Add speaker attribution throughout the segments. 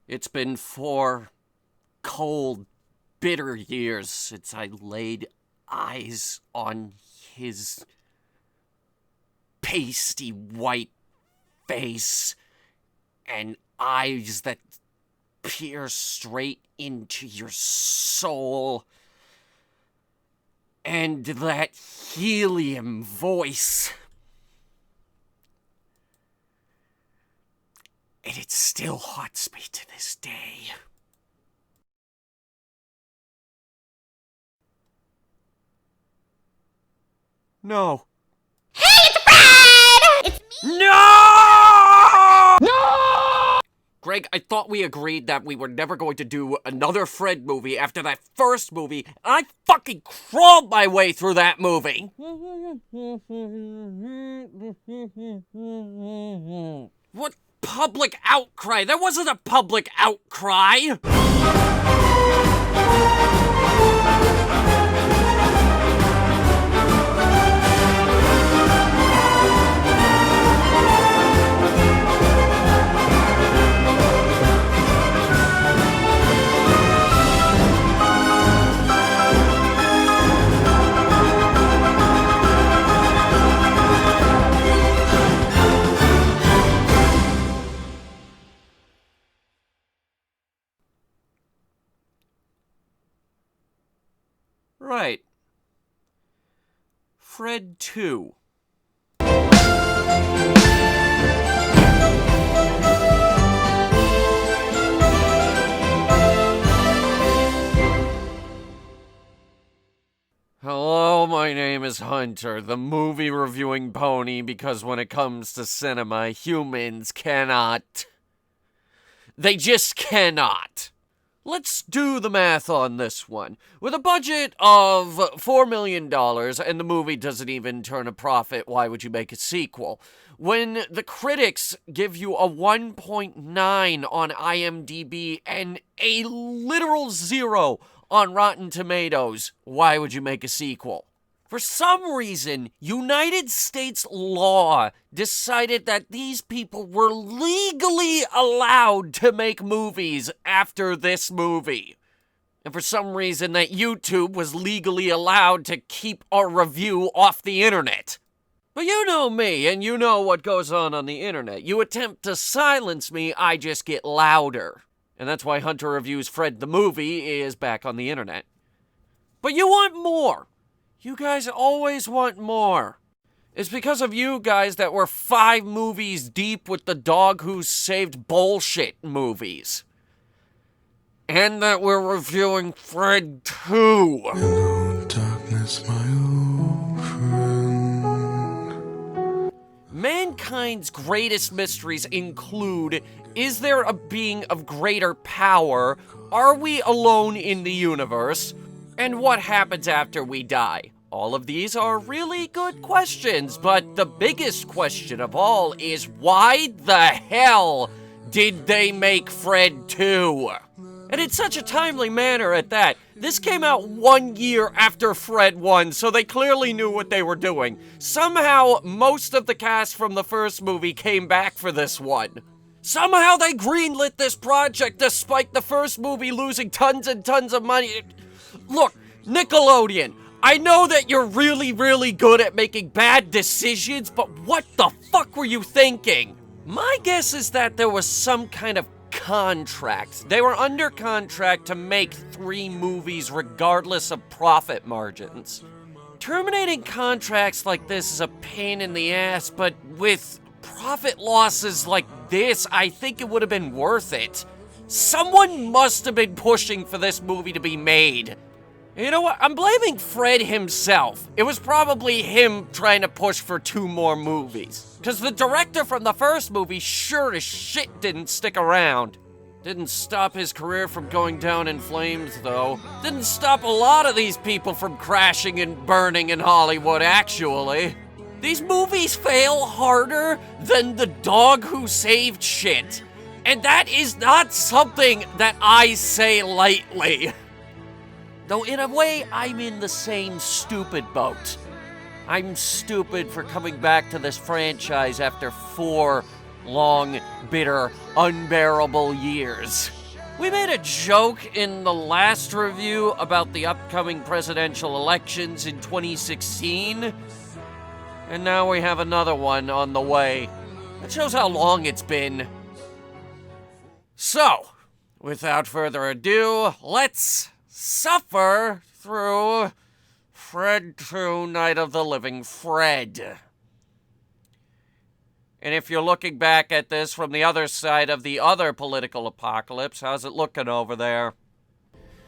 Speaker 1: It's been 4 cold, bitter years since I laid eyes on his pasty white face and eyes that peer straight into your soul, and that helium voice. And it still haunts me to this day. No.
Speaker 2: Hey, it's Fred! It's me!
Speaker 1: No! No! Greg, I thought we agreed that we were never going to do another Fred movie after that first movie, and I fucking crawled my way through that movie. What public outcry? There wasn't a public outcry! Right. Fred 2. Hello, my name is Hunter, the movie reviewing pony, because when it comes to cinema, humans cannot. They just cannot. Let's do the math on this one. With a budget of $4 million and the movie doesn't even turn a profit, why would you make a sequel? When the critics give you a 1.9 on IMDb and a literal 0 on Rotten Tomatoes, why would you make a sequel? For some reason, United States law decided that these people were legally allowed to make movies after this movie. And for some reason, that YouTube was legally allowed to keep our review off the internet. But you know me, and you know what goes on the internet. You attempt to silence me, I just get louder. And that's why Hunter Reviews Fred the Movie is back on the internet. But you want more. You guys always want more. It's because of you guys that we're 5 movies deep with the Dog Who Saved Bullshit movies. And that we're reviewing Fred 2.
Speaker 3: Hello, darkness, my old friend.
Speaker 1: Mankind's greatest mysteries include, is there a being of greater power? Are we alone in the universe? And what happens after we die? All of these are really good questions, but the biggest question of all is why the hell did they make Fred 2? And in such a timely manner at that. This came out 1 year after Fred 1, so they clearly knew what they were doing. Somehow, most of the cast from the first movie came back for this one. Somehow they greenlit this project despite the first movie losing tons and tons of money. Look, Nickelodeon, I know that you're really, really good at making bad decisions, but what the fuck were you thinking? My guess is that there was some kind of contract. They were under contract to make 3 movies regardless of profit margins. Terminating contracts like this is a pain in the ass, but with profit losses like this, I think it would have been worth it. Someone must have been pushing for this movie to be made. You know what? I'm blaming Fred himself. It was probably him trying to push for 2 more movies. Because the director from the first movie sure as shit didn't stick around. Didn't stop his career from going down in flames, though. Didn't stop a lot of these people from crashing and burning in Hollywood, actually. These movies fail harder than The Dog Who Saved Shit. And that is not something that I say lightly. Though in a way, I'm in the same stupid boat. I'm stupid for coming back to this franchise after 4 long, bitter, unbearable years. We made a joke in the last review about the upcoming presidential elections in 2016, and now we have another one on the way. That shows how long it's been. So, without further ado, let's suffer through Fred 2, Night of the Living Fred. And if you're looking back at this from the other side of the other political apocalypse, how's it looking over there?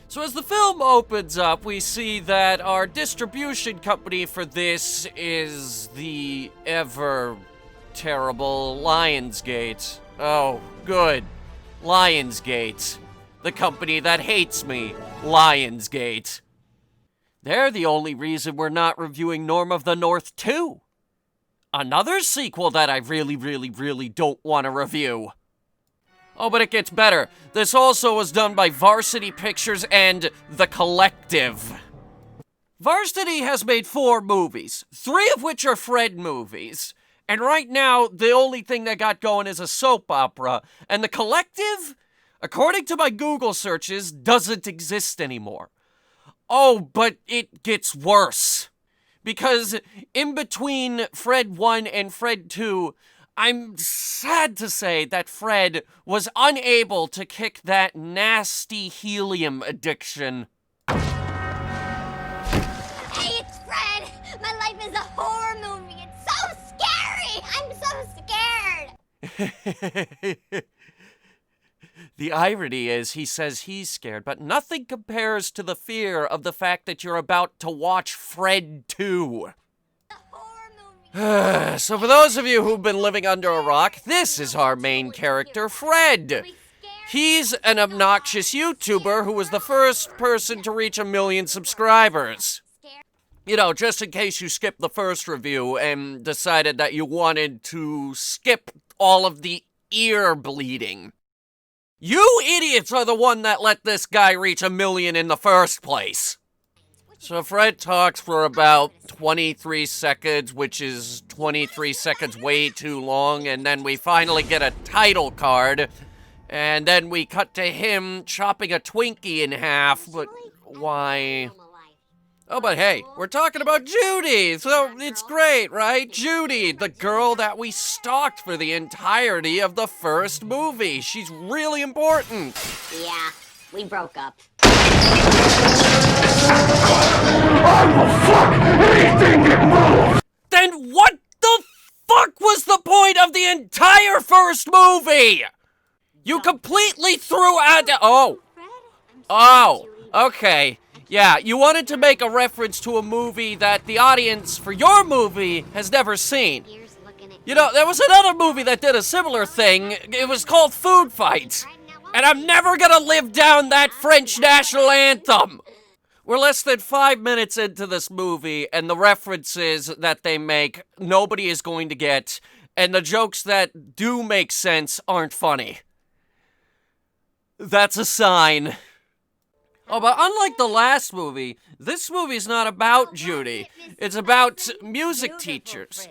Speaker 1: So as the film opens up, we see that our distribution company for this is the ever terrible Lionsgate. Oh, good. Lionsgate. The company that hates me. Lionsgate. They're the only reason we're not reviewing Norm of the North 2. Another sequel that I really don't want to review. Oh, but it gets better. This also was done by Varsity Pictures and The Collective. Varsity has made 4 movies, 3 of which are Fred movies. And right now, the only thing they got going is a soap opera. And The Collective, according to my Google searches, doesn't exist anymore. Oh, but it gets worse. Because in between Fred 1 and Fred 2, I'm sad to say that Fred was unable to kick that nasty helium addiction.
Speaker 2: Hey, it's Fred! My life is a horror movie. It's so scary! I'm so scared!
Speaker 1: The irony is he says he's scared, but nothing compares to the fear of the fact that you're about to watch Fred 2. So for those of you who've been living under a rock, this is our main character, Fred. He's an obnoxious YouTuber who was the first person to reach 1 million subscribers. You know, just in case you skipped the first review and decided that you wanted to skip all of the ear bleeding. You idiots are the one that let this guy reach 1 million in the first place. So Fred talks for about 23 seconds, which is 23 seconds way too long, and then we finally get a title card, and then we cut to him chopping a Twinkie in half, but why? Oh, but hey, we're talking about Judy, so it's great, right? Judy, the girl that we stalked for the entirety of the first movie. She's really important.
Speaker 2: Yeah, we broke up.
Speaker 3: I will fuck anything that moves!
Speaker 1: Then what the fuck was the point of the entire first movie? You completely threw out Oh, okay. Yeah, you wanted to make a reference to a movie that the audience for your movie has never seen. You know, there was another movie that did a similar thing. It was called Food Fight. And I'm never gonna live down that French national anthem. We're less than 5 minutes into this movie, and the references that they make, nobody is going to get, and the jokes that do make sense aren't funny. That's a sign. Oh, but unlike the last movie, this movie's not about Judy. It's about music teachers.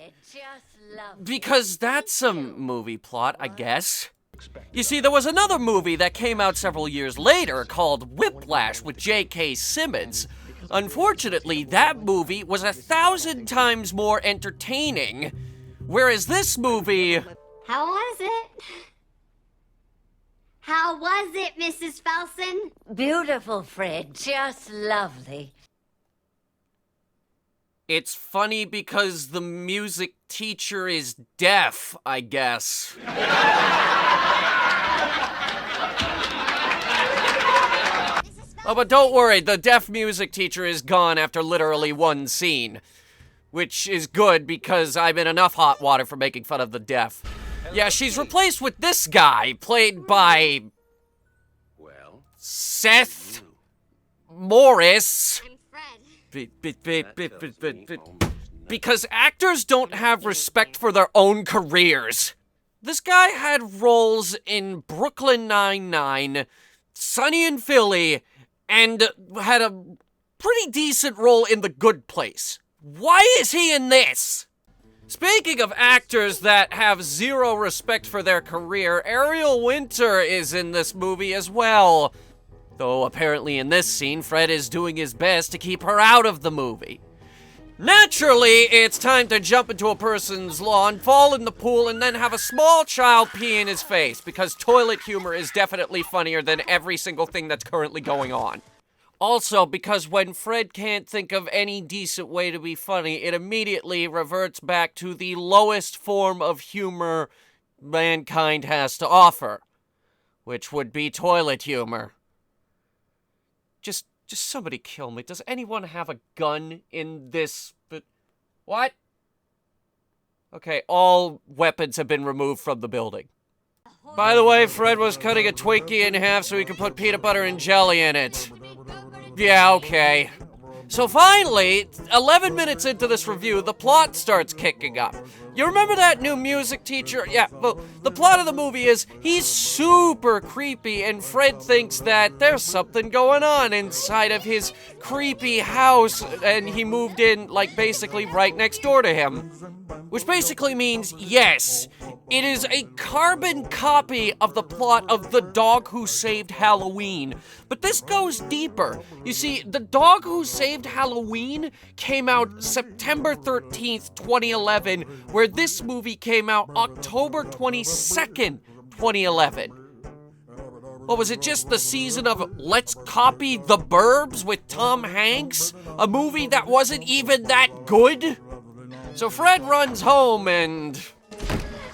Speaker 1: Because that's a movie plot, I guess. You see, there was another movie that came out several years later called Whiplash with J.K. Simmons. Unfortunately, that movie was 1,000 times more entertaining, whereas this movie...
Speaker 2: How was it? How was it, Mrs. Felsen?
Speaker 4: Beautiful, Fred. Just lovely.
Speaker 1: It's funny because the music teacher is deaf, I guess. Oh, but don't worry, the deaf music teacher is gone after literally one scene. Which is good because I'm in enough hot water for making fun of the deaf. Yeah, she's replaced with this guy, played by... Seth Morris. Because actors don't have respect for their own careers. This guy had roles in Brooklyn Nine-Nine, Sunny in Philly, and had a pretty decent role in The Good Place. Why is he in this? Speaking of actors that have zero respect for their career, Ariel Winter is in this movie as well. Though apparently in this scene, Fred is doing his best to keep her out of the movie. Naturally, it's time to jump into a person's lawn, fall in the pool, and then have a small child pee in his face, because toilet humor is definitely funnier than every single thing that's currently going on. Also, because when Fred can't think of any decent way to be funny, it immediately reverts back to the lowest form of humor mankind has to offer, which would be toilet humor. Just somebody kill me. Does anyone have a gun in this? What? Okay, all weapons have been removed from the building. By the way, Fred was cutting a Twinkie in half so he could put peanut butter and jelly in it. Yeah, okay. So finally, 11 minutes into this review, the plot starts kicking up. You remember that new music teacher? Yeah, well, the plot of the movie is he's super creepy, and Fred thinks that there's something going on inside of his creepy house, and he moved in, like, basically right next door to him. Which basically means, yes, it is a carbon copy of the plot of The Dog Who Saved Halloween. But this goes deeper. You see, The Dog Who Saved Halloween came out September 13th, 2011, where this movie came out October 22nd, 2011. What was it, just the season of Let's Copy The Burbs with Tom Hanks? A movie that wasn't even that good? So Fred runs home and...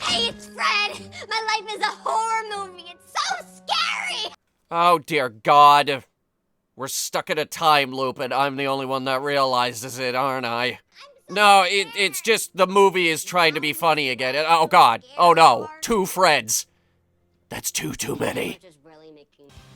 Speaker 2: Hey, it's Fred! My life is a horror movie! It's so scary!
Speaker 1: Oh, dear God. We're stuck in a time loop, and I'm the only one that realizes it, aren't I? No, it's just the movie is trying to be funny again. Oh, God. Oh, no. 2 Freds. That's too many.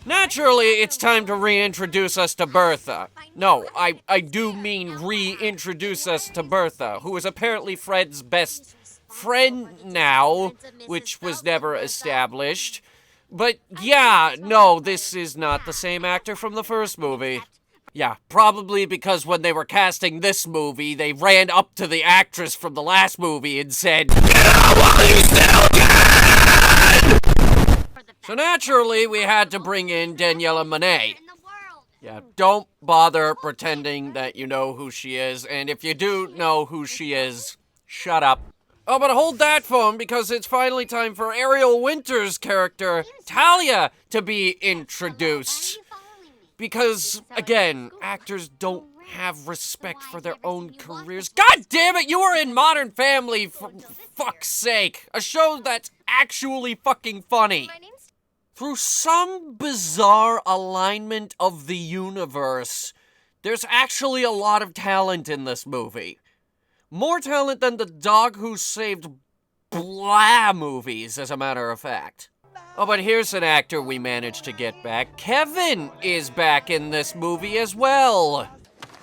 Speaker 1: Naturally, it's time to reintroduce us to Bertha. No, I do mean reintroduce us to Bertha, who is apparently Fred's best friend now, which was never established. But yeah, no, this is not the same actor from the first movie. Yeah, probably because when they were casting this movie, they ran up to the actress from the last movie and said, "Get out while you still can!" So naturally, we had to bring in Daniela Monet. Yeah, don't bother pretending that you know who she is, and if you do know who she is, shut up. Oh, but hold that phone, because it's finally time for Ariel Winter's character, Talia, to be introduced. Because, again, actors don't have respect for their own careers. God damn it, you were in Modern Family, for fuck's sake. A show that's actually fucking funny. Through some bizarre alignment of the universe, there's actually a lot of talent in this movie. More talent than the Dog Who Saved Blah movies, as a matter of fact. Oh, but here's an actor we managed to get back. Kevin is back in this movie as well.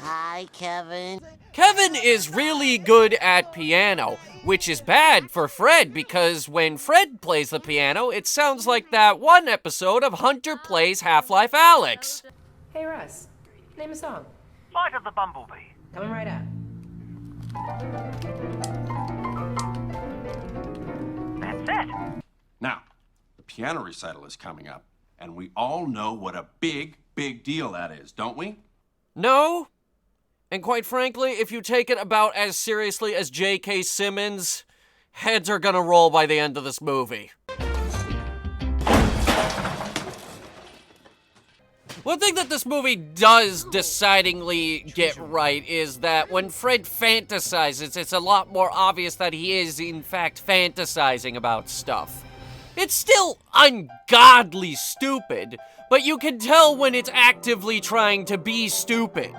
Speaker 5: Hi, Kevin.
Speaker 1: Kevin is really good at piano, which is bad for Fred, because when Fred plays the piano, it sounds like that one episode of Hunter Plays Half-Life Alyx.
Speaker 6: Hey, Russ. Name a song.
Speaker 7: Flight of the Bumblebee.
Speaker 6: Coming right out.
Speaker 7: That's it.
Speaker 8: Now, the piano recital is coming up, and we all know what a big deal that is, don't we?
Speaker 1: No. And quite frankly, if you take it about as seriously as J.K. Simmons, heads are gonna roll by the end of this movie. One thing that this movie does decidingly get right is that when Fred fantasizes, it's a lot more obvious that he is, in fact, fantasizing about stuff. It's still ungodly stupid, but you can tell when it's actively trying to be stupid.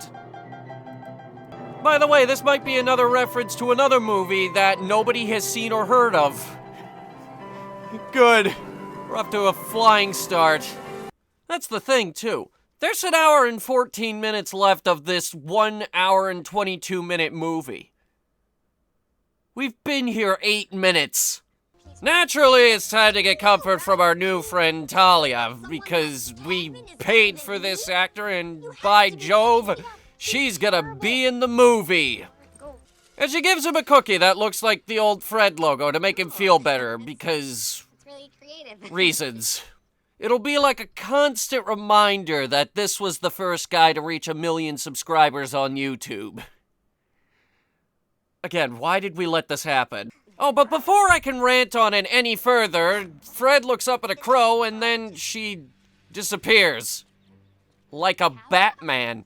Speaker 1: By the way, this might be another reference to another movie that nobody has seen or heard of. Good. We're off to a flying start. That's the thing, too. There's an hour and 14 minutes left of this 1 hour and 22-minute movie. We've been here 8 minutes. Naturally, it's time to get comfort from our new friend Talia, because we paid for this actor, and by Jove, she's gonna be in the movie. And she gives him a cookie that looks like the old Fred logo to make him feel better, because
Speaker 2: It's really creative.
Speaker 1: reasons. It'll be like a constant reminder that this was the first guy to reach 1 million subscribers on YouTube. Again, why did we let this happen? Oh, but before I can rant on it any further, Fred looks up at a crow and then she disappears. Like a Batman.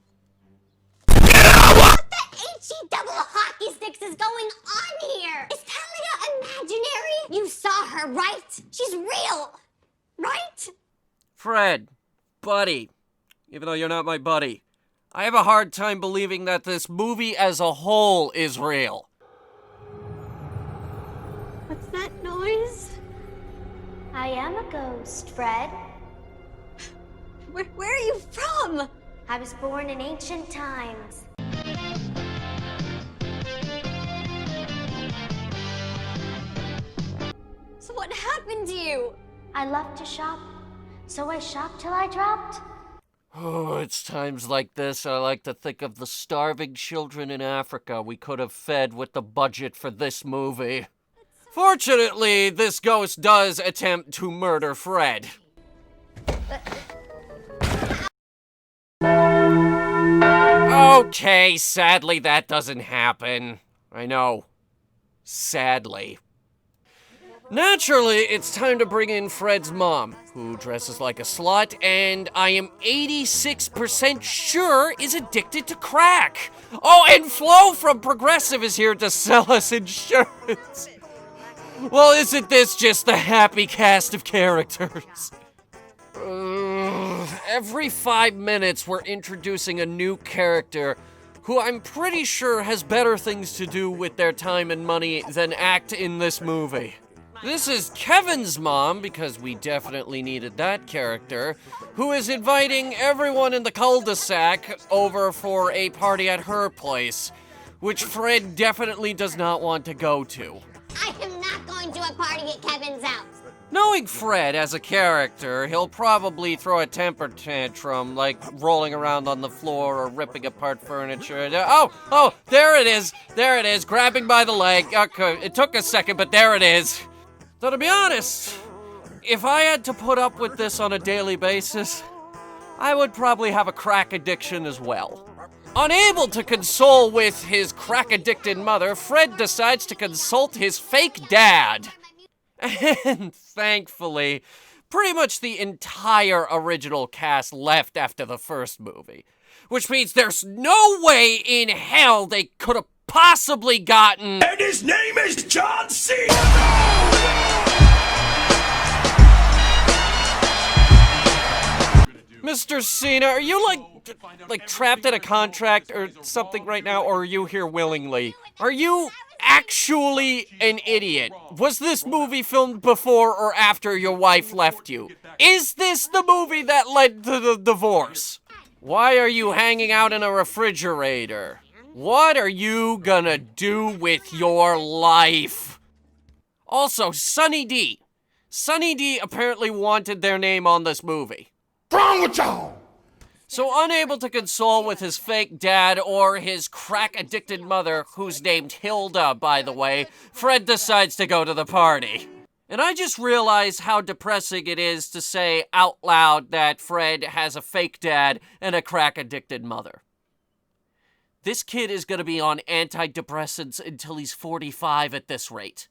Speaker 2: What the HE double hockey sticks is going on here? Is Talia imaginary? You saw her, right? She's real, right?
Speaker 1: Fred, buddy, even though you're not my buddy, I have a hard time believing that this movie as a whole is real.
Speaker 2: What's that noise? I am a ghost, Fred. Where are you from? I was born in ancient times. So what happened to you? I loved to shop, so I shopped till I dropped.
Speaker 1: Oh, it's times like this I like to think of the starving children in Africa we could have fed with the budget for this movie. Fortunately, this ghost does attempt to murder Fred. Okay, sadly that doesn't happen. I know. Sadly. Naturally, it's time to bring in Fred's mom, who dresses like a slut and I am 86% sure is addicted to crack. Oh, and Flo from Progressive is here to sell us insurance. Well, isn't this just the happy cast of characters? Every 5 minutes, we're introducing a new character who I'm pretty sure has better things to do with their time and money than act in this movie. This is Kevin's mom, because we definitely needed that character, who is inviting everyone in the cul-de-sac over for a party at her place, which Fred definitely does not want to go to.
Speaker 2: I am not going to a party at Kevin's house.
Speaker 1: Knowing Fred as a character, he'll probably throw a temper tantrum, like rolling around on the floor or ripping apart furniture. Oh, there it is, grabbing by the leg. Okay, it took a second, but there it is. So to be honest, if I had to put up with this on a daily basis, I would probably have a crack addiction as well. Unable to console with his crack-addicted mother, Fred decides to consult his fake dad. And thankfully, pretty much the entire original cast left after the first movie. Which means there's no way in hell they could have possibly gotten...
Speaker 3: And his name is John C.
Speaker 1: Mr. Cena, are you like trapped in a contract or something right now, or are you here willingly? Are you actually an idiot? Was this movie filmed before or after your wife left you? Is this the movie that led to the divorce? Why are you hanging out in a refrigerator? What are you gonna do with your life? Also, Sunny D. Sunny D apparently wanted their name on this movie.
Speaker 3: What's wrong with y'all?
Speaker 1: So unable to console with his fake dad or his crack-addicted mother, who's named Hilda, by the way, Fred decides to go to the party. And I just realized how depressing it is to say out loud that Fred has a fake dad and a crack-addicted mother. This kid is gonna be on antidepressants until he's 45 at this rate.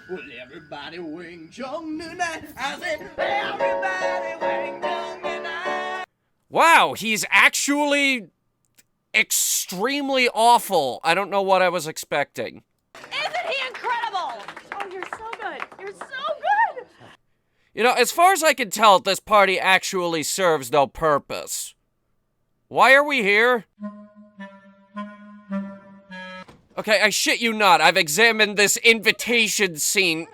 Speaker 3: Well, everybody wing chong tonight. I said, everybody wing chong tonight.
Speaker 1: Wow, he's actually extremely awful. I don't know what I was expecting.
Speaker 6: Isn't he incredible? Oh, you're so good. You're so good.
Speaker 1: You know, as far as I can tell, this party actually serves no purpose. Why are we here? Okay, I shit you not. I've examined this invitation scene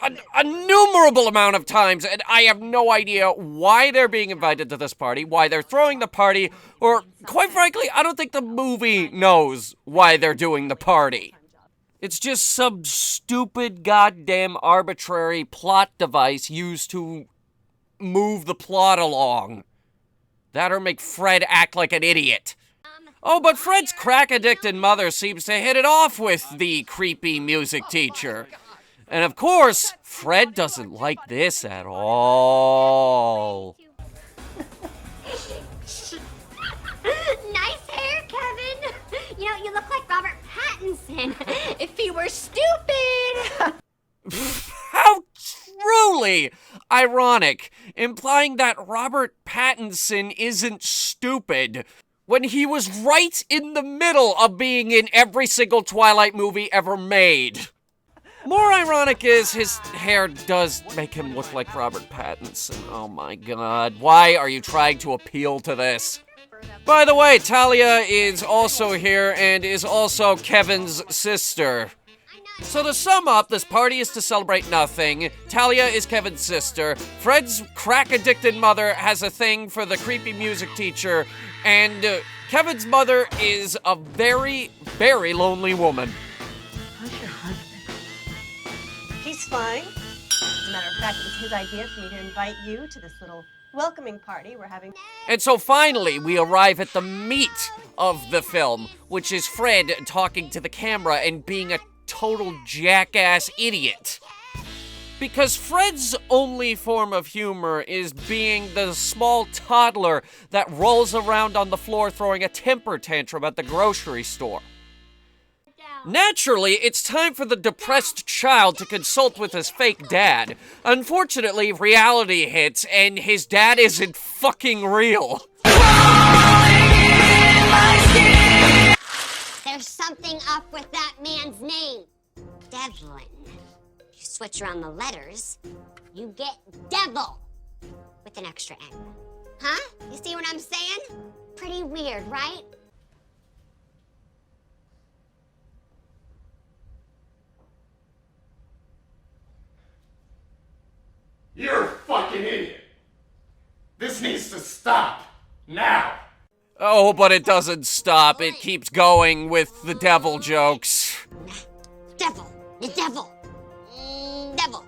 Speaker 1: an innumerable amount of times, and I have no idea why they're being invited to this party, why they're throwing the party, or, quite frankly, I don't think the movie knows why they're doing the party. It's just some stupid, goddamn, arbitrary plot device used to move the plot along. That or make Fred act like an idiot. Oh, but Fred's crack-addicted mother seems to hit it off with the creepy music teacher. And of course, Fred doesn't like this at all.
Speaker 2: Nice hair, Kevin. You know, you look like Robert Pattinson if he were stupid.
Speaker 1: How truly ironic, implying that Robert Pattinson isn't stupid, when he was right in the middle of being in every single Twilight movie ever made. More ironic is his hair does make him look like Robert Pattinson. Oh my god, why are you trying to appeal to this? By the way, Talia is also here and is also Kevin's sister. So to sum up, this party is to celebrate nothing. Talia is Kevin's sister. Fred's crack-addicted mother has a thing for the creepy music teacher. And Kevin's mother is a very, very lonely woman.
Speaker 6: How's your husband? He's fine. As a matter of fact, it was his idea for me to invite you to this little welcoming party we're having.
Speaker 1: And so finally, we arrive at the meat of the film, which is Fred talking to the camera and being a total jackass idiot. Because Fred's only form of humor is being the small toddler that rolls around on the floor throwing a temper tantrum at the grocery store. Naturally, it's time for the depressed child to consult with his fake dad. Unfortunately, reality hits and his dad isn't fucking real.
Speaker 2: There's something up with that man's name. Devlin. You switch around the letters, you get devil with an extra N. Huh? You see what I'm saying? Pretty weird, right?
Speaker 3: You're a fucking idiot. This needs to stop. Now.
Speaker 1: Oh, but it doesn't stop. It keeps going with the devil jokes.
Speaker 2: Devil. The devil. Devil.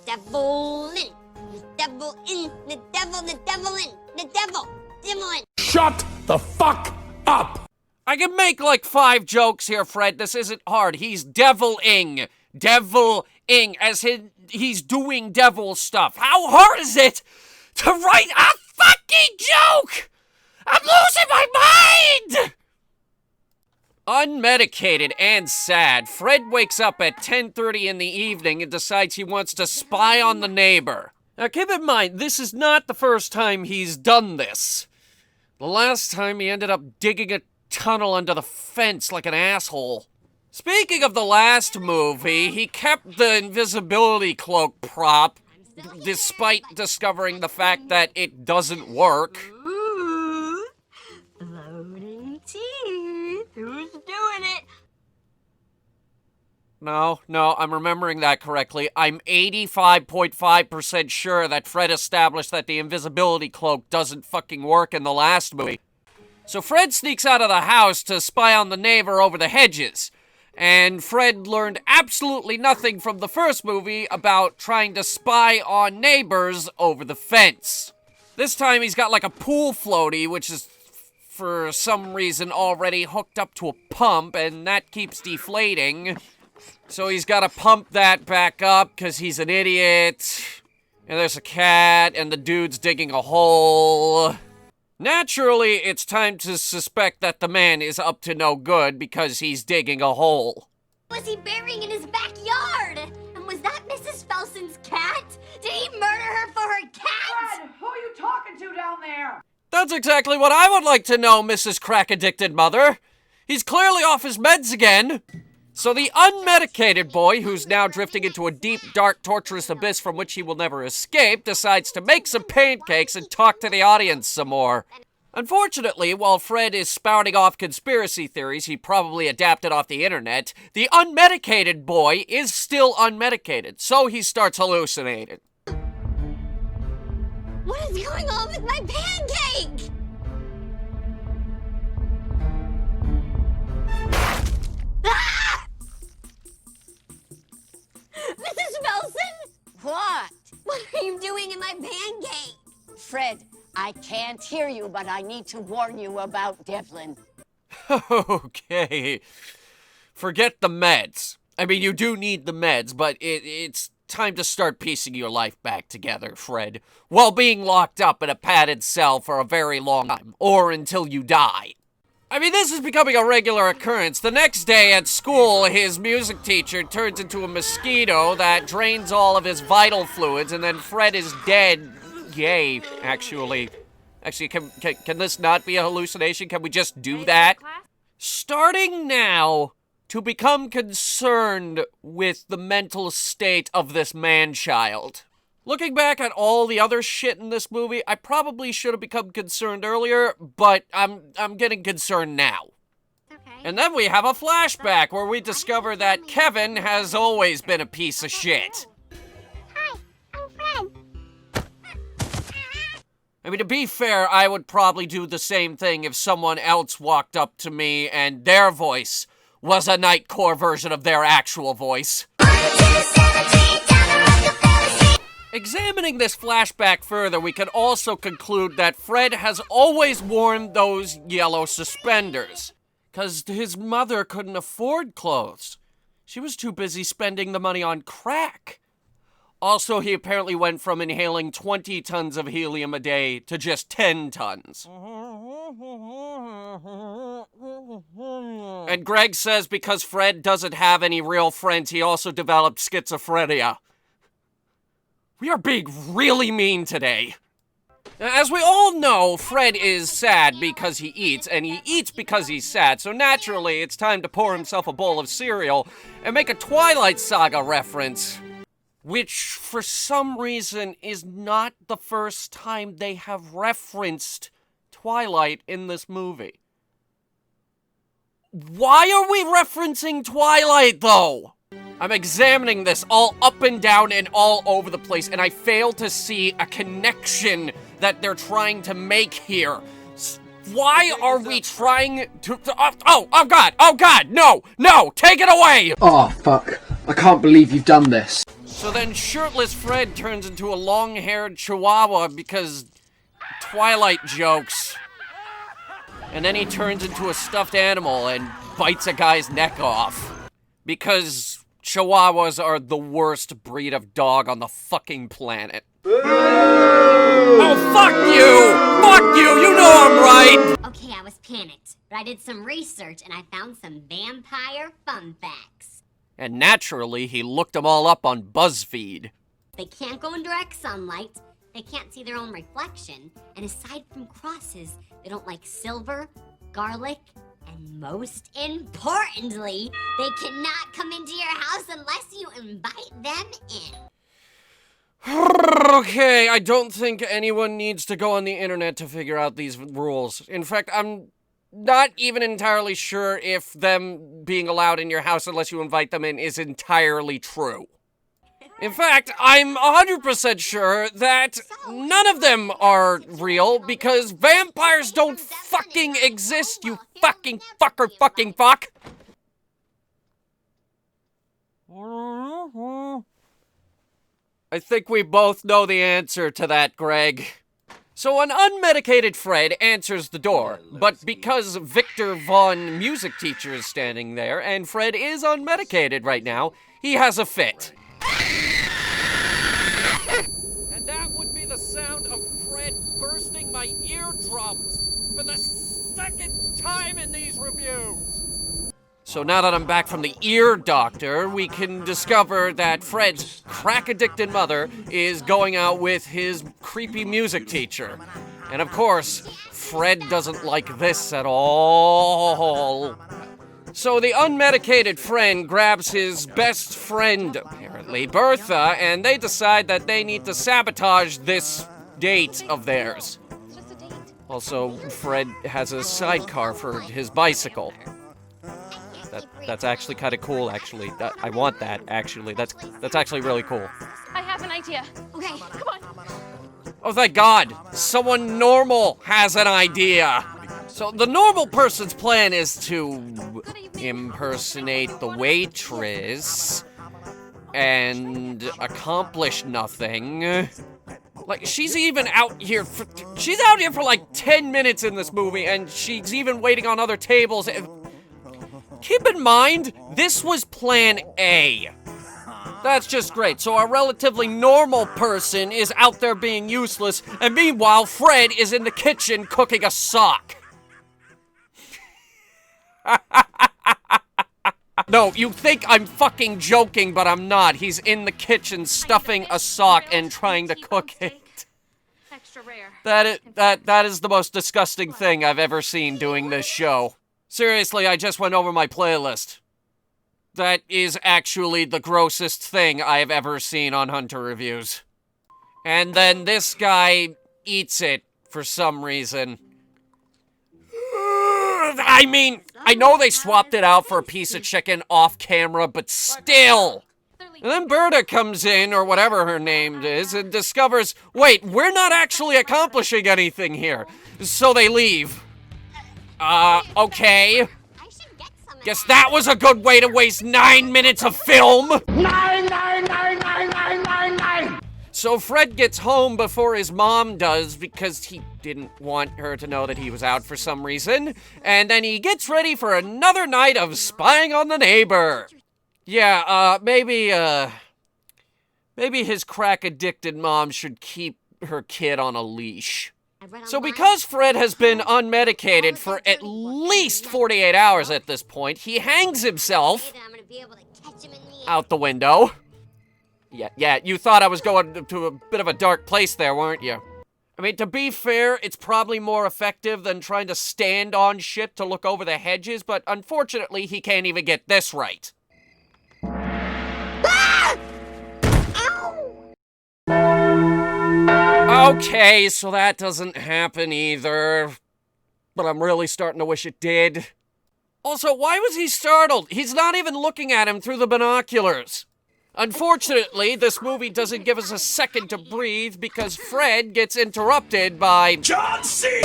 Speaker 2: Devil in. The devil in. The devil. The devil in. The devil. Devil in.
Speaker 3: Shut the fuck up.
Speaker 1: I can make like 5 jokes here, Fred. This isn't hard. He's devil-ing. Devil-ing. As he's doing devil stuff. How hard is it to write a fucking joke? I'm losing my mind! Unmedicated and sad, Fred wakes up at 10:30 in the evening and decides he wants to spy on the neighbor. Now keep in mind, this is not the first time he's done this. The last time he ended up digging a tunnel under the fence like an asshole. Speaking of the last movie, he kept the invisibility cloak prop, despite discovering the fact that it doesn't work.
Speaker 6: Floating teeth. Who's doing it?
Speaker 1: No, I'm remembering that correctly. I'm 85.5% sure that Fred established that the invisibility cloak doesn't fucking work in the last movie. So Fred sneaks out of the house to spy on the neighbor over the hedges. And Fred learned absolutely nothing from the first movie about trying to spy on neighbors over the fence. This time he's got like a pool floaty, which is for some reason already hooked up to a pump, and that keeps deflating. So he's got to pump that back up because he's an idiot. And there's a cat, and the dude's digging a hole. Naturally, it's time to suspect that the man is up to no good because he's digging a hole.
Speaker 2: Was he burying in his backyard? And was that Mrs. Felson's cat? Did he murder her for her cat?
Speaker 7: Fred, who are you talking to down there?
Speaker 1: That's exactly what I would like to know, Mrs. Crack-Addicted Mother. He's clearly off his meds again. So the unmedicated boy, who's now drifting into a deep, dark, torturous abyss from which he will never escape, decides to make some pancakes and talk to the audience some more. Unfortunately, while Fred is spouting off conspiracy theories he probably adapted off the internet, the unmedicated boy is still unmedicated, so he starts hallucinating.
Speaker 2: What is going on with my pancake? Ah! Mrs. Felson?
Speaker 5: What?
Speaker 2: What are you doing in my pancake?
Speaker 5: Fred, I can't hear you, but I need to warn you about Devlin.
Speaker 1: Okay. Forget the meds. I mean, you do need the meds, but it's time to start piecing your life back together, Fred, while being locked up in a padded cell for a very long time, or until you die. I mean, this is becoming a regular occurrence. The next day at school, his music teacher turns into a mosquito that drains all of his vital fluids, and then Fred is dead. Yay, actually. Actually, can this not be a hallucination? Can we just do that? Starting now, to become concerned with the mental state of this man-child. Looking back at all the other shit in this movie, I probably should have become concerned earlier, but I'm getting concerned now.
Speaker 2: Okay.
Speaker 1: And then we have a flashback where we discover that Kevin has always been a piece of shit.
Speaker 2: Hi, I'm Fred.
Speaker 1: I mean, to be fair, I would probably do the same thing if someone else walked up to me and their voice was a Nightcore version of their actual voice. Examining this flashback further, we can also conclude that Fred has always worn those yellow suspenders, because his mother couldn't afford clothes. She was too busy spending the money on crack. Also, he apparently went from inhaling 20 tons of helium a day to just 10 tons. And Greg says because Fred doesn't have any real friends, he also developed schizophrenia. We are being really mean today. As we all know, Fred is sad because he eats, and he eats because he's sad, so naturally it's time to pour himself a bowl of cereal and make a Twilight Saga reference. Which, for some reason, is not the first time they have referenced Twilight in this movie. Why are we referencing Twilight, though? I'm examining this all up and down and all over the place, and I fail to see a connection that they're trying to make here. Why are we trying to... Oh God, no, take it away!
Speaker 9: Oh, fuck. I can't believe you've done this.
Speaker 1: So then shirtless Fred turns into a long-haired chihuahua because Twilight jokes. And then he turns into a stuffed animal and bites a guy's neck off. Because chihuahuas are the worst breed of dog on the fucking planet. Oh, fuck you! Fuck you! You know I'm right!
Speaker 2: Okay, I was panicked, but I did some research and I found some vampire fun facts.
Speaker 1: And naturally, he looked them all up on BuzzFeed.
Speaker 2: They can't go in direct sunlight, they can't see their own reflection, and aside from crosses, they don't like silver, garlic, and most importantly, they cannot come into your house unless you invite them in.
Speaker 1: Okay, I don't think anyone needs to go on the internet to figure out these rules. In fact, I'm not even entirely sure if them being allowed in your house unless you invite them in is entirely true. In fact, I'm 100% sure that none of them are real because vampires don't fucking exist, you fucking fucker fucking fuck! I think we both know the answer to that, Greg. So an unmedicated Fred answers the door, but because Victor Vaughn, music teacher, is standing there, and Fred is unmedicated right now, he has a fit. And that would be the sound of Fred bursting my eardrums for the second time in these reviews. So now that I'm back from the ear doctor, we can discover that Fred's crack-addicted mother is going out with his creepy music teacher. And of course, Fred doesn't like this at all. So the unmedicated friend grabs his best friend, apparently, Bertha, and they decide that they need to sabotage this date of theirs. Also, Fred has a sidecar for his bicycle. That's actually kind of cool, actually. I want that, actually. That's actually really cool.
Speaker 10: I have an idea.
Speaker 2: Okay,
Speaker 10: Come on.
Speaker 1: Oh, thank God! Someone normal has an idea! So the normal person's plan is to impersonate the waitress and accomplish nothing. Like, she's even out here for, she's out here for like 10 minutes in this movie, and she's even waiting on other tables. Keep in mind, this was plan A. That's just great. So a relatively normal person is out there being useless, and meanwhile, Fred is in the kitchen cooking a sock. No, you think I'm fucking joking, but I'm not. He's in the kitchen stuffing a sock and trying to cook it.
Speaker 10: Extra rare.
Speaker 1: That is the most disgusting thing I've ever seen doing this show. Seriously, I just went over my playlist. That is actually the grossest thing I've ever seen on Hunter Reviews. And then this guy eats it for some reason. I mean, I know they swapped it out for a piece of chicken off camera, but still. And then Berta comes in, or whatever her name is, and discovers, wait, we're not actually accomplishing anything here. So they leave. Okay. Guess that was a good way to waste 9 minutes of film.
Speaker 3: 9!
Speaker 1: So Fred gets home before his mom does because he didn't want her to know that he was out for some reason. And then he gets ready for another night of spying on the neighbor. Yeah, maybe his crack-addicted mom should keep her kid on a leash. So because Fred has been unmedicated for at least 48 hours at this point, he hangs himself out the window. Yeah, you thought I was going to a bit of a dark place there, weren't you? I mean, to be fair, it's probably more effective than trying to stand on shit to look over the hedges, but unfortunately, he can't even get this right. Okay, so that doesn't happen either. But I'm really starting to wish it did. Also, why was he startled? He's not even looking at him through the binoculars. Unfortunately, this movie doesn't give us a second to breathe because Fred gets interrupted by
Speaker 3: John C.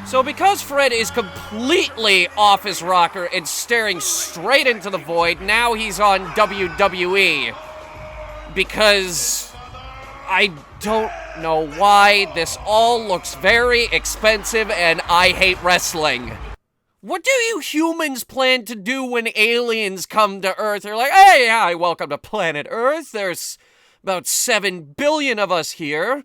Speaker 1: So because Fred is completely off his rocker and staring straight into the void, now he's on WWE. Because I don't know why, this all looks very expensive and I hate wrestling. What do you humans plan to do when aliens come to Earth? They're like, hey, hi, welcome to planet Earth. There's about 7 billion of us here.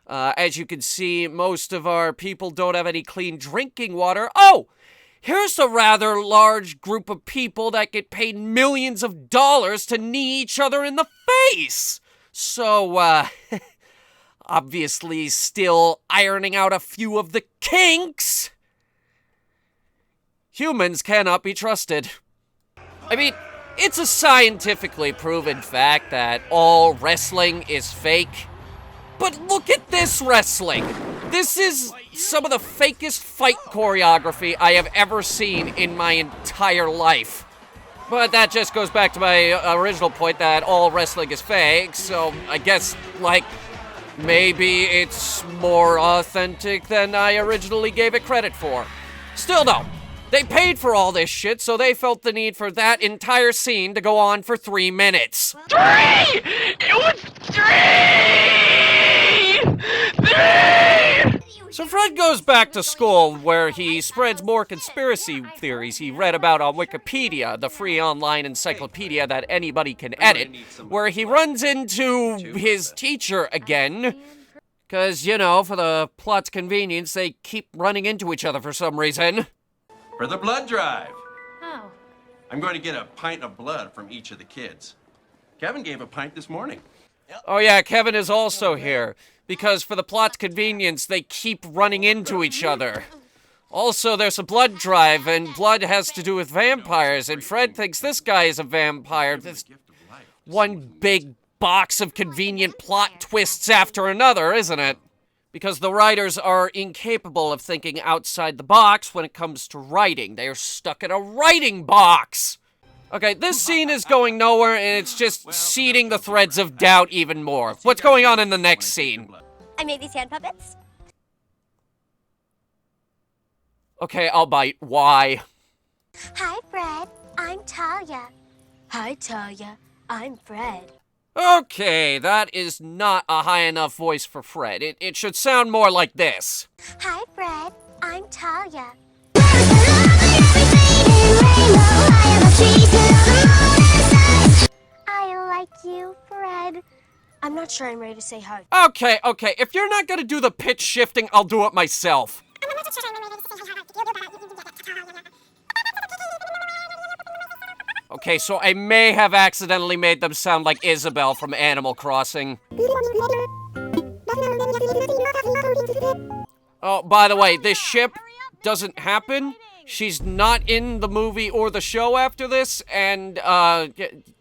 Speaker 1: As you can see, most of our people don't have any clean drinking water. Oh, here's a rather large group of people that get paid millions of dollars to knee each other in the face. So, obviously still ironing out a few of the kinks. Humans cannot be trusted. I mean, it's a scientifically proven fact that all wrestling is fake. But look at this wrestling. This is some of the fakest fight choreography I have ever seen in my entire life. But that just goes back to my original point that all wrestling is fake, so I guess, like, maybe it's more authentic than I originally gave it credit for. Still no. They paid for all this shit, so they felt the need for that entire scene to go on for 3 minutes.
Speaker 3: 3! It was 3! 3!
Speaker 1: So Fred goes back to school, where he spreads more conspiracy theories he read about on Wikipedia, the free online encyclopedia that anybody can edit, where he runs into his teacher again. Because, you know, for the plot's convenience, they keep running into each other for some reason.
Speaker 8: For the blood drive.
Speaker 10: Oh.
Speaker 8: I'm going to get a pint of blood from each of the kids. Kevin gave a pint this morning.
Speaker 1: Oh yeah, Kevin is also here. Because for the plot's convenience, they keep running into each other. Also, there's a blood drive, and blood has to do with vampires, and Fred thinks this guy is a vampire. This one big box of convenient plot twists after another, isn't it? Because the writers are incapable of thinking outside the box when it comes to writing. They are stuck in a writing box! Okay, this scene is going nowhere, and it's just seeding the threads of doubt even more. What's going on in the next scene?
Speaker 2: I made these hand puppets.
Speaker 1: Okay, I'll bite. Why?
Speaker 2: Hi, Fred. I'm Talia.
Speaker 10: Hi, Talia. I'm Fred.
Speaker 1: Okay, that is not a high enough voice for Fred. It should sound more like this.
Speaker 10: Hi, Fred. I'm Talia. I like you, Fred. I'm not sure I'm ready to say hi.
Speaker 1: Okay, if you're not gonna do the pitch shifting, I'll do it myself. Okay, so I may have accidentally made them sound like Isabel from Animal Crossing. Oh, by the way, this ship doesn't happen. She's not in the movie or the show after this, and,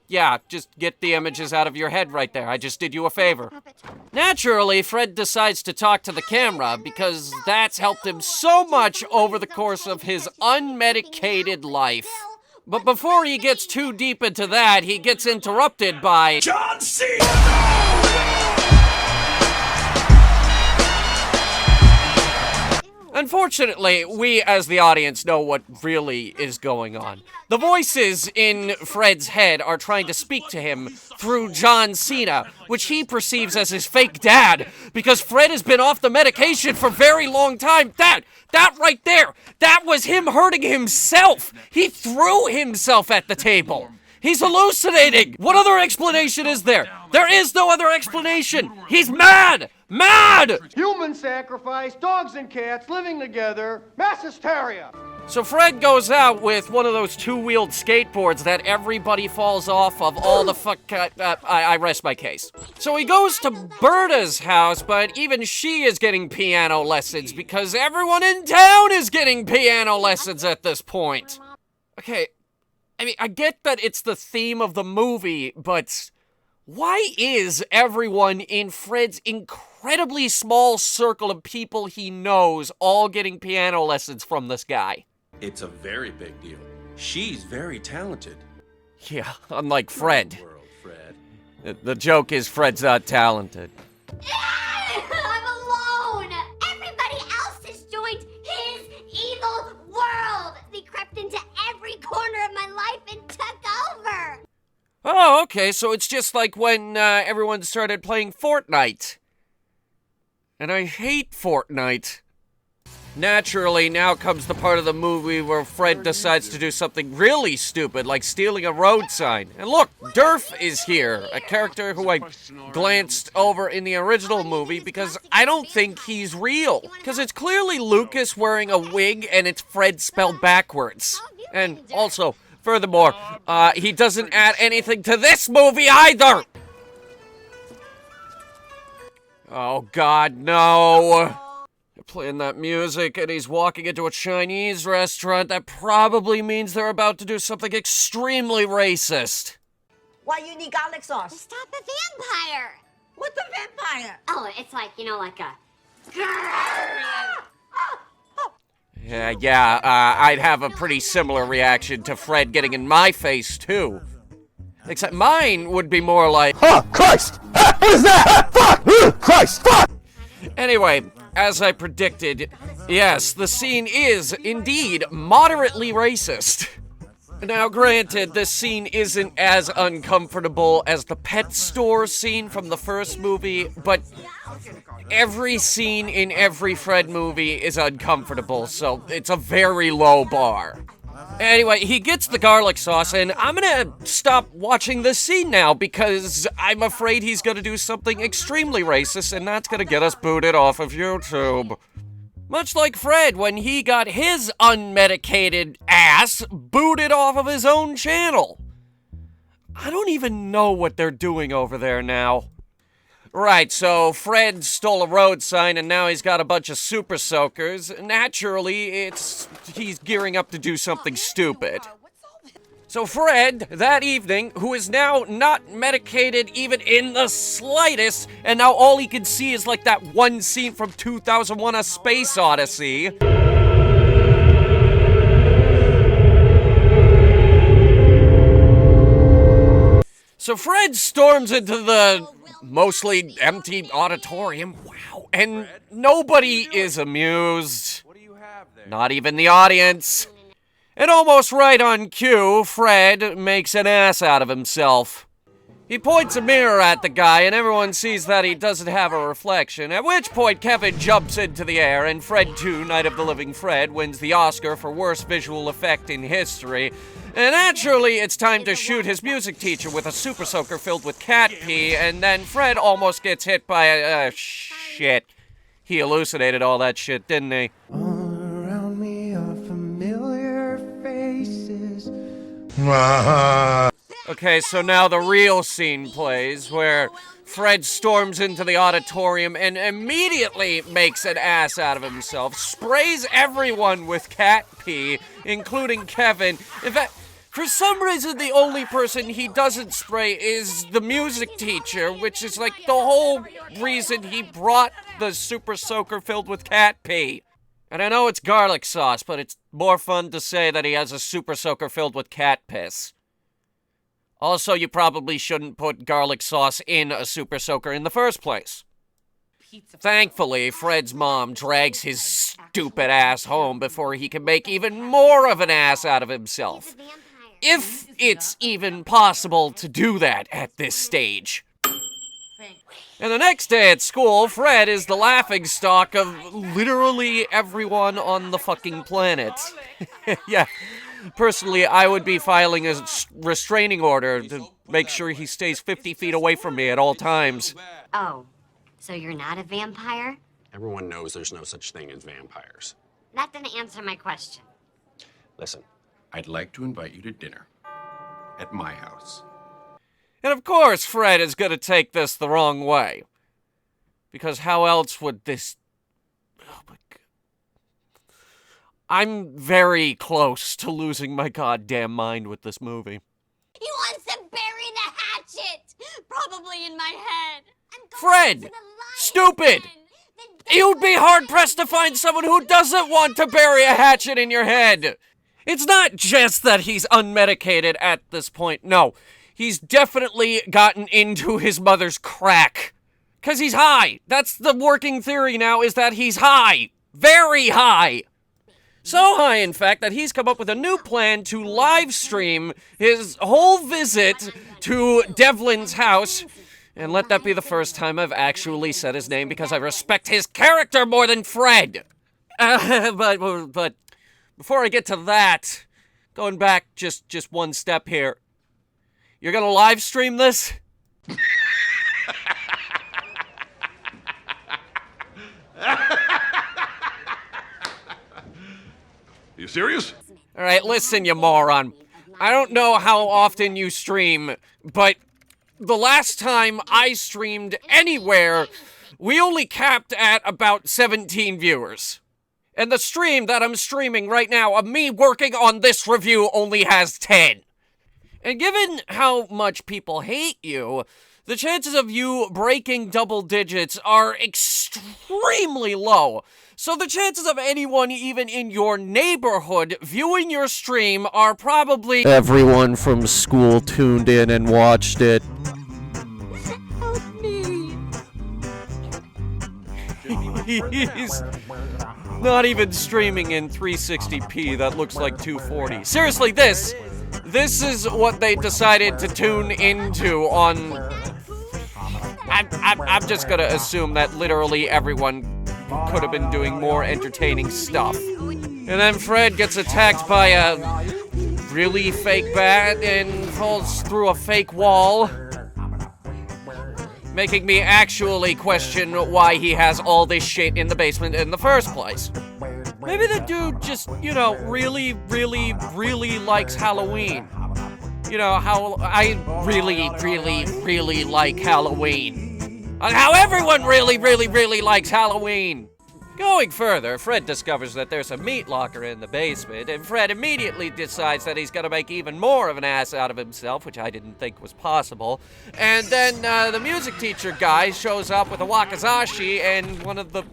Speaker 1: yeah, just get the images out of your head right there. I just did you a favor. Naturally, Fred decides to talk to the camera because that's helped him so much over the course of his unmedicated life. But before he gets too deep into that, he gets interrupted by John Cena! Unfortunately, we as the audience know what really is going on. The voices in Fred's head are trying to speak to him through John Cena, which he perceives as his fake dad, because Fred has been off the medication for a very long time. That right there, that was him hurting himself. He threw himself at the table. He's hallucinating. What other explanation is there? There is no other explanation. He's mad. Mad!
Speaker 11: Human sacrifice, dogs and cats living together, mass hysteria.
Speaker 1: So Fred goes out with one of those two-wheeled skateboards that everybody falls off of all the I rest my case. So he goes to Berta's house, but even she is getting piano lessons because everyone in town is getting piano lessons at this point. Okay, I mean, I get that it's the theme of the movie, but why is everyone in Fred's incredibly small circle of people he knows all getting piano lessons from this guy?
Speaker 8: It's a very big deal. She's very talented.
Speaker 1: Yeah, unlike Fred.
Speaker 8: World, Fred.
Speaker 1: The joke is Fred's not talented.
Speaker 2: I'm alone! Everybody else has joined his evil world! They crept into every corner of my life and took over!
Speaker 1: Oh, okay, so it's just like when everyone started playing Fortnite. And I hate Fortnite. Naturally, now comes the part of the movie where Fred decides to do something really stupid, like stealing a road sign. And look, Durf is here, a character who I glanced over in the original movie because I don't think he's real. Because it's clearly Lucas wearing a wig and it's Fred spelled backwards. And also, furthermore, he doesn't add anything to this movie either! Oh God, no! They're playing that music and he's walking into a Chinese restaurant. That probably means they're about to do something extremely racist.
Speaker 7: Why you need garlic sauce?
Speaker 2: To stop the vampire!
Speaker 7: What the vampire?
Speaker 2: Oh, it's like, you know, like a...
Speaker 1: Yeah, I'd have a pretty similar reaction to Fred getting in my face, too. Except mine would be more like,
Speaker 11: Oh, Christ! What is that? Fuck! Christ! Fuck!
Speaker 1: Anyway, as I predicted, yes, the scene is, indeed, moderately racist. Now, granted, this scene isn't as uncomfortable as the pet store scene from the first movie, but every scene in every Fred movie is uncomfortable, so it's a very low bar. Anyway, he gets the garlic sauce, and I'm gonna stop watching this scene now because I'm afraid he's gonna do something extremely racist, and that's gonna get us booted off of YouTube. Much like Fred when he got his unmedicated ass booted off of his own channel. I don't even know what they're doing over there now. Right, so Fred stole a road sign and now he's got a bunch of super soakers. Naturally, he's gearing up to do something stupid. So Fred, that evening, who is now not medicated even in the slightest, and now all he can see is like that one scene from 2001: A Space Odyssey. So Fred storms into the mostly empty auditorium, wow, and nobody is amused. Not even the audience. And almost right on cue, Fred makes an ass out of himself. He points a mirror at the guy, and everyone sees that he doesn't have a reflection, at which point Kevin jumps into the air, and Fred 2, Night of the Living Fred, wins the Oscar for worst visual effect in history. And naturally, it's time to shoot his music teacher with a super soaker filled with cat pee, and then Fred almost gets hit by a... shit. He hallucinated all that shit, didn't he?
Speaker 11: All around me are familiar faces.
Speaker 1: Okay, so now the real scene plays, where Fred storms into the auditorium and immediately makes an ass out of himself, sprays everyone with cat pee, including Kevin. In fact, for some reason, the only person he doesn't spray is the music teacher, which is like the whole reason he brought the super soaker filled with cat pee. And I know it's garlic sauce, but it's more fun to say that he has a super soaker filled with cat piss. Also, you probably shouldn't put garlic sauce in a super soaker in the first place. Thankfully, Fred's mom drags his stupid ass home before he can make even more of an ass out of himself. If it's even possible to do that at this stage. And the next day at school, Fred is the laughingstock of literally everyone on the fucking planet. Yeah. Personally, I would be filing a restraining order to make sure he stays 50 feet away from me at all times.
Speaker 2: Oh, so you're not a vampire?
Speaker 8: Everyone knows there's no such thing as vampires.
Speaker 2: That didn't answer my question.
Speaker 8: Listen, I'd like to invite you to dinner at my house.
Speaker 1: And of course, Fred is going to take this the wrong way. Because how else would this... Oh my God. I'm very close to losing my goddamn mind with this movie.
Speaker 2: He wants to bury the hatchet! Probably in my head.
Speaker 1: Fred! Stupid! You'd be hard-pressed to find someone who doesn't want to bury a hatchet in your head! It's not just that he's unmedicated at this point, no. He's definitely gotten into his mother's crack. 'Cause he's high. That's the working theory now, is that he's high. Very high. So high, in fact, that he's come up with a new plan to live stream his whole visit to Devlin's house. And let that be the first time I've actually said his name because I respect his character more than Fred. But before I get to that, going back just one step here. You're gonna live stream this?
Speaker 8: You serious?
Speaker 1: All right, listen, you moron. I don't know how often you stream, but the last time I streamed anywhere, we only capped at about 17 viewers. And the stream that I'm streaming right now of me working on this review only has 10. And given how much people hate you, the chances of you breaking double digits are extremely low. So the chances of anyone even in your neighborhood viewing your stream are probably... Everyone from school tuned in and watched it.
Speaker 2: Help me.
Speaker 1: He's not even streaming in 360p. That looks like 240. Seriously, this is what they decided to tune into on... I'm just gonna assume that literally everyone could have been doing more entertaining stuff. And then Fred gets attacked by a really fake bat and falls through a fake wall, making me actually question why he has all this shit in the basement in the first place. Maybe the dude just, you know, really likes Halloween. You know, how I really like Halloween. And how everyone really likes Halloween. Going further, Fred discovers that there's a meat locker in the basement, and Fred immediately decides that he's gonna make even more of an ass out of himself, which I didn't think was possible. And then the music teacher guy shows up with a wakizashi and one of the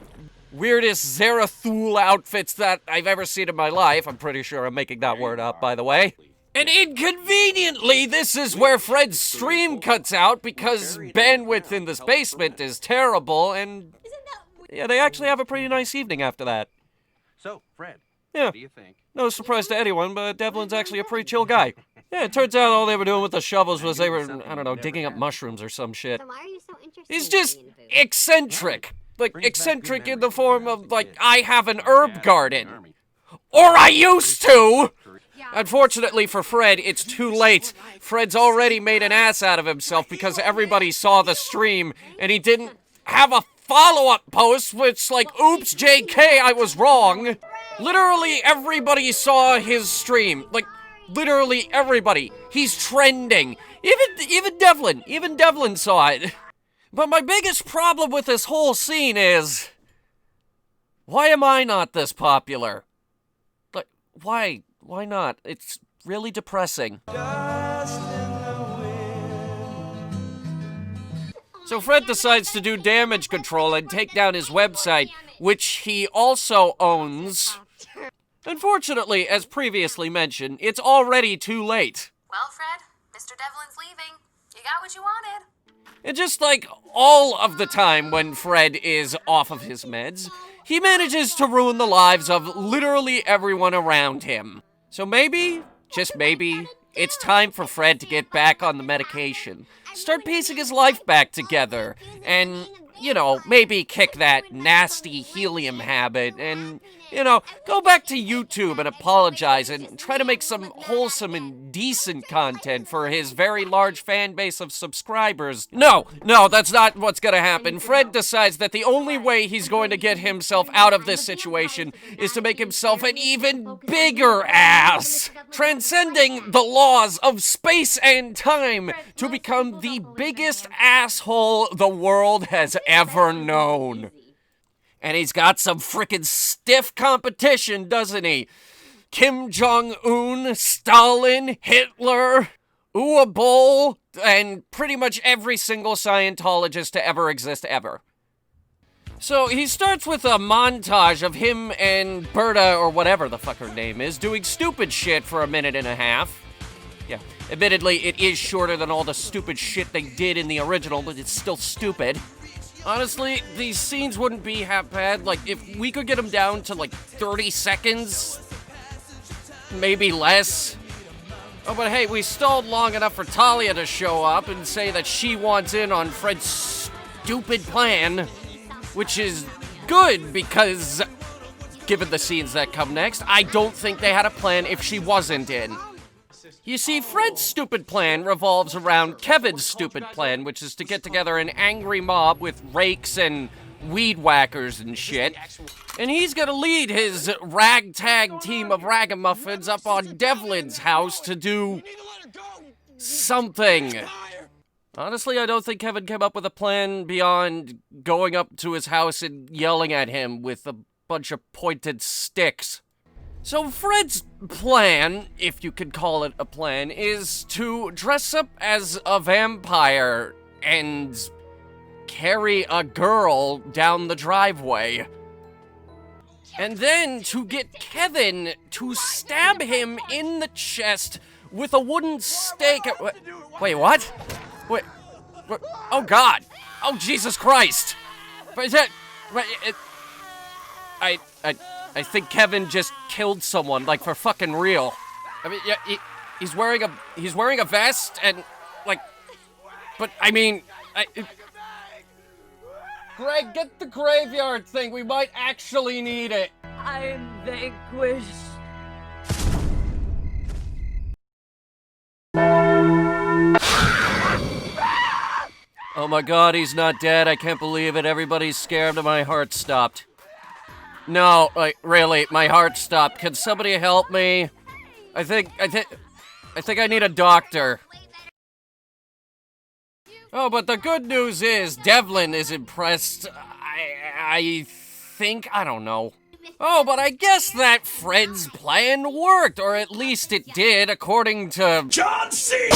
Speaker 1: weirdest Zarathul outfits that I've ever seen in my life. I'm pretty sure I'm making that word up, by the way. And inconveniently, this is where Fred's stream cuts out because bandwidth in this basement is terrible, and yeah, they actually have a pretty nice evening after that.
Speaker 8: So, Fred,
Speaker 1: Yeah,
Speaker 8: What do you think?
Speaker 1: no surprise to anyone, but Devlin's actually a pretty chill guy. Yeah, it turns out all they were doing with the shovels was they were, I don't know, digging up mushrooms or some shit.
Speaker 2: So why are you so interested
Speaker 1: He's
Speaker 2: in
Speaker 1: just
Speaker 2: being in booze?
Speaker 1: eccentric. Like, eccentric in the form of, like, I have an herb garden. Or I used to! Unfortunately for Fred, it's too late. Fred's already made an ass out of himself because everybody saw the stream, and he didn't have a follow-up post, which, like, oops, JK, I was wrong. Literally everybody saw his stream. Like, literally everybody. He's trending. Even Devlin saw it. But my biggest problem with this whole scene is, why am I not this popular? Like, why not? It's really depressing. So Fred decides to do damage control and take down his website, which he also owns. Unfortunately, as previously mentioned, it's already too late.
Speaker 12: Well, Fred, Mr. Devlin's leaving. You got what you wanted.
Speaker 1: And just like all of the time when Fred is off of his meds, he manages to ruin the lives of literally everyone around him. So maybe, just maybe, it's time for Fred to get back on the medication, start piecing his life back together, and, you know, maybe kick that nasty helium habit, and, you know, go back to YouTube and apologize and try to make some wholesome and decent content for his very large fan base of subscribers. No, that's not what's gonna happen. Fred decides that the only way he's going to get himself out of this situation is to make himself an even bigger ass, transcending the laws of space and time to become the biggest asshole the world has ever known. And he's got some frickin' stiff competition, doesn't he? Kim Jong-un, Stalin, Hitler, Uwe Boll, and pretty much every single Scientologist to ever exist ever. So he starts with a montage of him and Berta, or whatever the fuck her name is, doing stupid shit for a minute and a half. Yeah, admittedly, it is shorter than all the stupid shit they did in the original, but it's still stupid. Honestly, these scenes wouldn't be half bad. Like, if we could get them down to, like, 30 seconds, maybe less. Oh, but hey, we stalled long enough for Talia to show up and say that she wants in on Fred's stupid plan, which is good because, given the scenes that come next, I don't think they had a plan if she wasn't in. You see, Fred's stupid plan revolves around Kevin's stupid plan, which is to get together an angry mob with rakes and weed whackers and shit. And he's gonna lead his ragtag team of ragamuffins up on Devlin's house to do something. Honestly, I don't think Kevin came up with a plan beyond going up to his house and yelling at him with a bunch of pointed sticks. So Fred's plan, if you could call it a plan, is to dress up as a vampire and carry a girl down the driveway. And then to get Kevin to stab him in the chest with a wooden stake. Wait, what? Wait, oh God. Oh, Jesus Christ. Is that, I think Kevin just killed someone, like, for fucking real. I mean, yeah, he's wearing a vest and, like, but I mean, Greg, get the graveyard thing. We might actually need it.
Speaker 4: I'm vanquished.
Speaker 1: Oh my God, he's not dead. I can't believe it. Everybody's scared and my heart stopped. No, like, really, my heart stopped. Can somebody help me? I think I need a doctor. Oh, but the good news is Devlin is impressed. I think, I don't know. Oh, but I guess that Fred's plan worked, or at least it did, according to John C.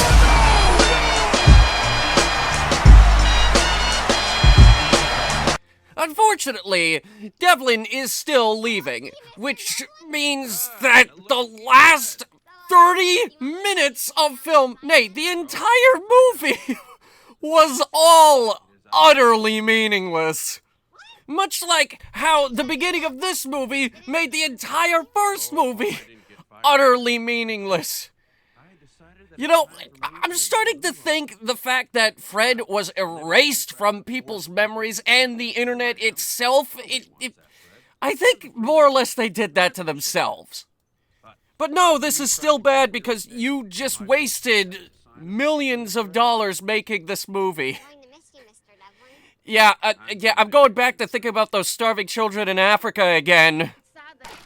Speaker 1: Unfortunately, Devlin is still leaving, which means that the last 30 minutes of film, nay, the entire movie, was all utterly meaningless. Much like how the beginning of this movie made the entire first movie utterly meaningless. You know, I'm starting to think the fact that Fred was erased from people's memories and the internet itself, I think more or less they did that to themselves. But no, this is still bad because you just wasted millions of dollars making this movie. Yeah, I'm going back to thinking about those starving children in Africa again.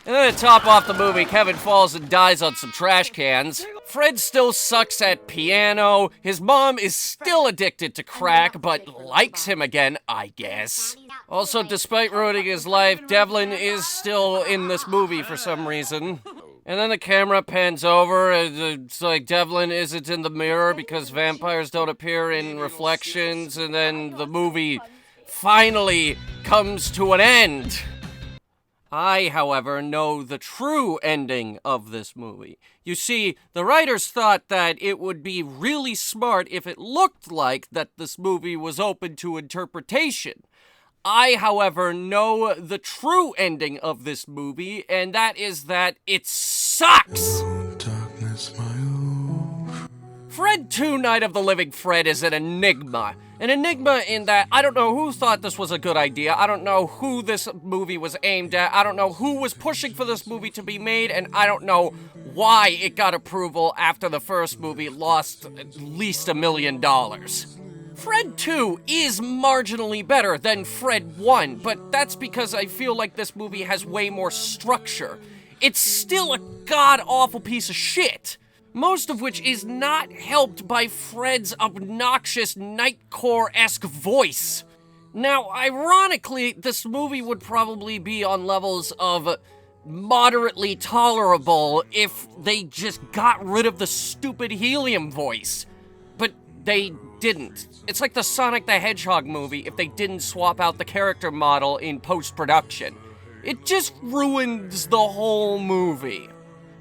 Speaker 1: And then to top off the movie, Kevin falls and dies on some trash cans. Fred still sucks at piano. His mom is still addicted to crack, but likes him again, I guess. Also, despite ruining his life, Devlin is still in this movie for some reason. And then the camera pans over, and it's like Devlin isn't in the mirror because vampires don't appear in reflections, and then the movie finally comes to an end. I, however, know the true ending of this movie. You see, the writers thought that it would be really smart if it looked like that this movie was open to interpretation. I, however, know the true ending of this movie, and that is that it sucks! Fred 2 Night of the Living Fred is an enigma. An enigma in that I don't know who thought this was a good idea, I don't know who this movie was aimed at, I don't know who was pushing for this movie to be made, and I don't know why it got approval after the first movie lost at least $1 million. Fred 2 is marginally better than Fred 1, but that's because I feel like this movie has way more structure. It's still a god-awful piece of shit. Most of which is not helped by Fred's obnoxious Nightcore-esque voice. Now, ironically, this movie would probably be on levels of moderately tolerable if they just got rid of the stupid helium voice. But they didn't. It's like the Sonic the Hedgehog movie if they didn't swap out the character model in post-production. It just ruins the whole movie.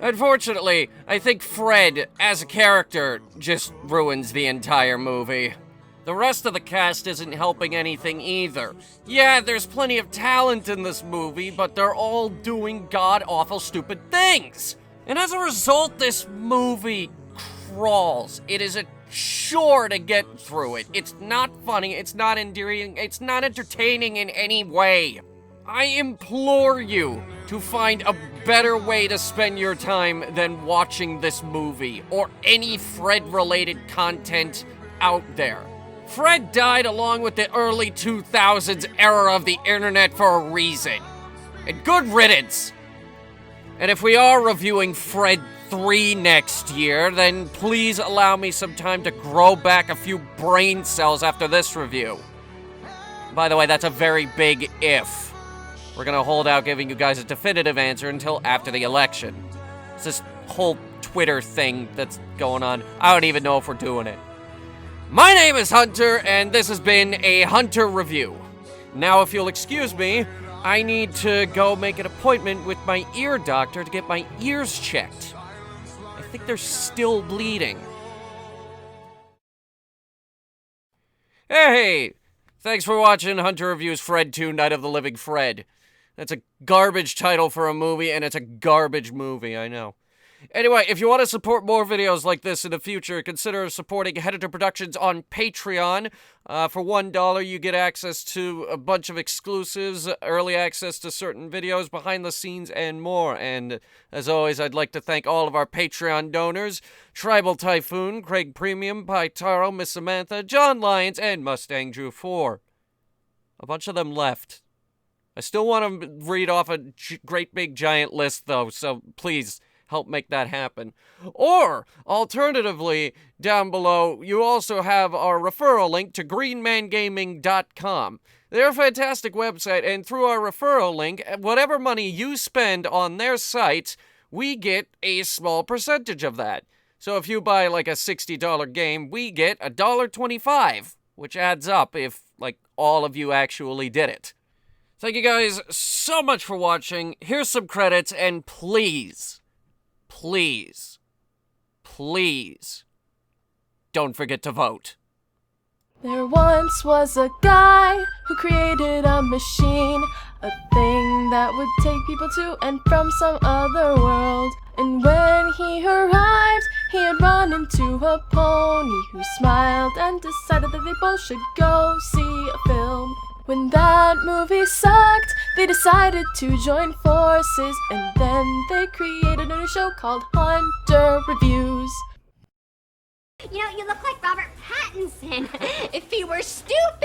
Speaker 1: Unfortunately, I think Fred, as a character, just ruins the entire movie. The rest of the cast isn't helping anything either. Yeah, there's plenty of talent in this movie, but they're all doing god-awful stupid things. And as a result, this movie crawls. It is a chore to get through it. It's not funny, it's not endearing, it's not entertaining in any way. I implore you to find a better way to spend your time than watching this movie, or any Fred-related content out there. Fred died along with the early 2000s era of the internet for a reason. And good riddance! And if we are reviewing Fred 3 next year, then please allow me some time to grow back a few brain cells after this review. By the way, that's a very big if. We're gonna hold out giving you guys a definitive answer until after the election. It's this whole Twitter thing that's going on. I don't even know if we're doing it. My name is Hunter, and this has been a Hunter review. Now, if you'll excuse me, I need to go make an appointment with my ear doctor to get my ears checked. I think they're still bleeding. Hey! Thanks for watching Hunter Reviews Fred 2 Night of the Living Fred. That's a garbage title for a movie, and it's a garbage movie, I know. Anyway, if you want to support more videos like this in the future, consider supporting Headhunter Productions on Patreon. For $1, you get access to a bunch of exclusives, early access to certain videos, behind the scenes, and more. And as always, I'd like to thank all of our Patreon donors: Tribal Typhoon, Craig Premium, Pytaro, Miss Samantha, John Lyons, and Mustang Drew 4. A bunch of them left. I still want to read off a great big giant list, though, so please help make that happen. Or, alternatively, down below, you also have our referral link to greenmangaming.com. They're a fantastic website, and through our referral link, whatever money you spend on their site, we get a small percentage of that. So if you buy like a $60 game, we get $1.25, which adds up if, like, all of you actually did it. Thank you guys so much for watching. Here's some credits, and please, please, please, don't forget to vote.
Speaker 13: There once was a guy who created a machine, a thing that would take people to and from some other world. And when he arrived, he had run into a pony who smiled and decided that they both should go see a film. When that movie sucked, they decided to join forces, and then they created a new show called Hunter Reviews.
Speaker 2: You know, you look like Robert Pattinson if he were stupid.